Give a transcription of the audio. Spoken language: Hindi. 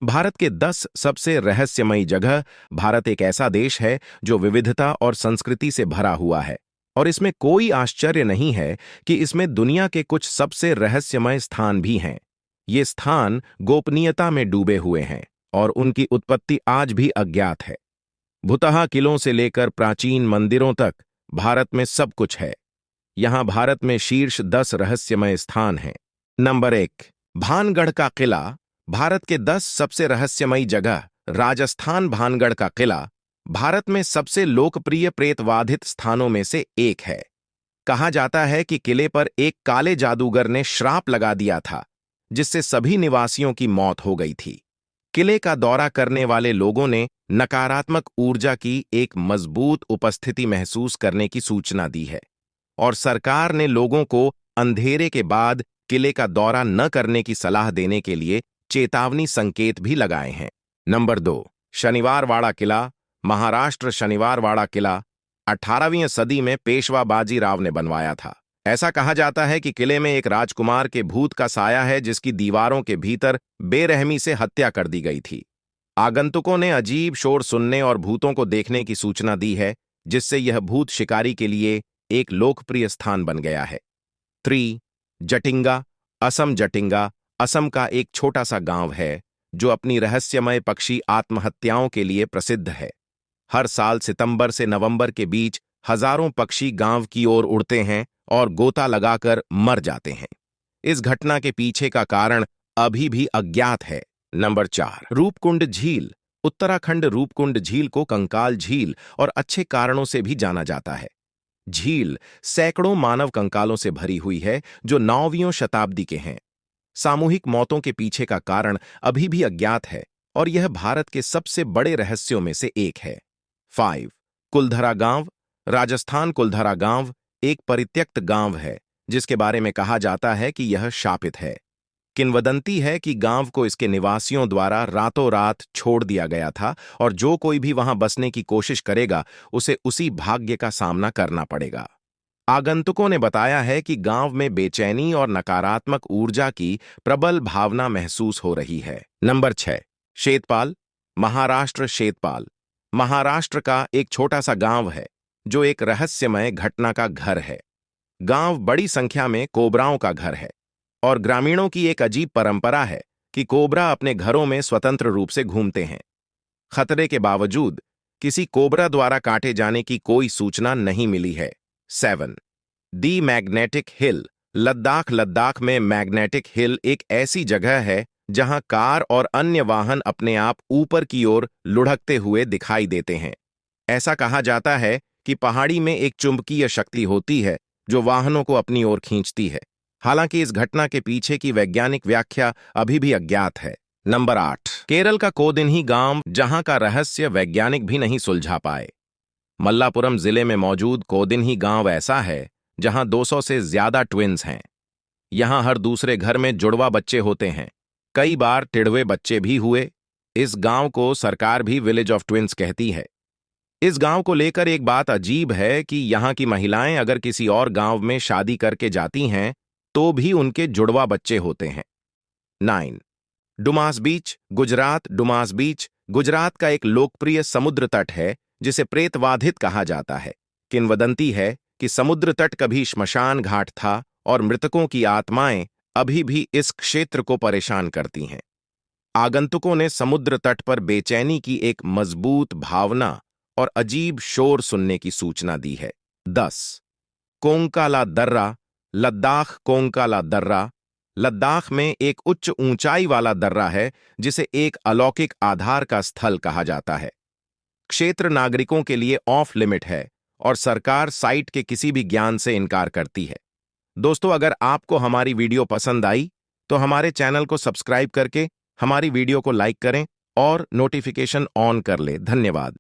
भारत के 10 सबसे रहस्यमयी जगह। भारत एक ऐसा देश है जो विविधता और संस्कृति से भरा हुआ है, और इसमें कोई आश्चर्य नहीं है कि इसमें दुनिया के कुछ सबसे रहस्यमय स्थान भी हैं। ये स्थान गोपनीयता में डूबे हुए हैं और उनकी उत्पत्ति आज भी अज्ञात है। भुतहा किलों से लेकर प्राचीन मंदिरों तक भारत में सब कुछ है। यहाँ भारत में शीर्ष 10 रहस्यमय स्थान हैं। नंबर 1, भानगढ़ का किला। भारत के 10 सबसे रहस्यमयी जगह। राजस्थान भानगढ़ का किला भारत में सबसे लोकप्रिय प्रेतवाधित स्थानों में से एक है। कहा जाता है कि किले पर एक काले जादूगर ने श्राप लगा दिया था, जिससे सभी निवासियों की मौत हो गई थी। किले का दौरा करने वाले लोगों ने नकारात्मक ऊर्जा की एक मजबूत उपस्थिति महसूस करने की सूचना दी है, और सरकार ने लोगों को अंधेरे के बाद किले का दौरा न करने की सलाह देने के लिए चेतावनी संकेत भी लगाए हैं। नंबर 2, शनिवारवाड़ा किला। महाराष्ट्र शनिवारवाड़ा किला 18वीं सदी में पेशवा बाजीराव ने बनवाया था। ऐसा कहा जाता है कि किले में एक राजकुमार के भूत का साया है, जिसकी दीवारों के भीतर बेरहमी से हत्या कर दी गई थी। आगंतुकों ने अजीब शोर सुनने और भूतों को देखने की सूचना दी है, जिससे यह भूत शिकारी के लिए एक लोकप्रिय स्थान बन गया है। 3, जटिंगा। असम। जटिंगा असम का एक छोटा सा गांव है जो अपनी रहस्यमय पक्षी आत्महत्याओं के लिए प्रसिद्ध है। हर साल सितंबर से नवंबर के बीच हजारों पक्षी गांव की ओर उड़ते हैं और गोता लगाकर मर जाते हैं। इस घटना के पीछे का कारण अभी भी अज्ञात है। नंबर 4, रूपकुंड झील। उत्तराखंड रूपकुंड झील को कंकाल झील और अच्छे कारणों से भी जाना जाता है। झील सैकड़ों मानव कंकालों से भरी हुई है, जो 9वीं शताब्दी के हैं। सामूहिक मौतों के पीछे का कारण अभी भी अज्ञात है, और यह भारत के सबसे बड़े रहस्यों में से एक है। 5, कुलधरा गांव। राजस्थान कुलधरा गांव एक परित्यक्त गांव है, जिसके बारे में कहा जाता है कि यह शापित है। किंवदंती है कि गांव को इसके निवासियों द्वारा रातों रात छोड़ दिया गया था, और जो कोई भी वहां बसने की कोशिश करेगा उसे उसी भाग्य का सामना करना पड़ेगा। आगंतुकों ने बताया है कि गांव में बेचैनी और नकारात्मक ऊर्जा की प्रबल भावना महसूस हो रही है। नंबर 6, शेतपाल। महाराष्ट्र। शेतपाल महाराष्ट्र का एक छोटा सा गांव है, जो एक रहस्यमय घटना का घर है। गांव बड़ी संख्या में कोबराओं का घर है, और ग्रामीणों की एक अजीब परंपरा है कि कोबरा अपने घरों में स्वतंत्र रूप से घूमते हैं। खतरे के बावजूद किसी कोबरा द्वारा काटे जाने की कोई सूचना नहीं मिली है। 7, the magnetic hill. Ladakh. Ladakh में मैग्नेटिक हिल एक ऐसी जगह है जहां कार और अन्य वाहन अपने आप ऊपर की ओर लुढ़कते हुए दिखाई देते हैं। ऐसा कहा जाता है कि पहाड़ी में एक चुंबकीय शक्ति होती है जो वाहनों को अपनी ओर खींचती है। हालांकि इस घटना के पीछे की वैज्ञानिक व्याख्या अभी भी अज्ञात है। नंबर 8, केरल का कोदिन्ही गांव, जहां का रहस्य वैज्ञानिक भी नहीं सुलझा पाए। मल्लापुरम जिले में मौजूद कोदिन्ही गांव ऐसा है जहां 200 से ज्यादा ट्विन्स हैं। यहां हर दूसरे घर में जुड़वा बच्चे होते हैं। कई बार टिड़वे बच्चे भी हुए। इस गांव को सरकार भी विलेज ऑफ ट्विन्स कहती है। इस गांव को लेकर एक बात अजीब है कि यहां की महिलाएं अगर किसी और गांव में शादी करके जाती हैं तो भी उनके जुड़वा बच्चे होते हैं। 9, डुमास बीच। गुजरात। डुमास बीच गुजरात का एक लोकप्रिय समुद्र तट है, जिसे प्रेतवाधित कहा जाता है। किंवदंती है कि समुद्र तट कभी श्मशान घाट था, और मृतकों की आत्माएं अभी भी इस क्षेत्र को परेशान करती हैं। आगंतुकों ने समुद्र तट पर बेचैनी की एक मजबूत भावना और अजीब शोर सुनने की सूचना दी है। 10, कोंकाला दर्रा। लद्दाख। कोंकाला दर्रा लद्दाख में एक उच्च ऊंचाई वाला दर्रा है, जिसे एक अलौकिक आधार का स्थल कहा जाता है। क्षेत्र नागरिकों के लिए ऑफ लिमिट है, और सरकार साइट के किसी भी ज्ञान से इनकार करती है। दोस्तों, अगर आपको हमारी वीडियो पसंद आई तो हमारे चैनल को सब्सक्राइब करके हमारी वीडियो को लाइक करें और नोटिफिकेशन ऑन कर ले। धन्यवाद।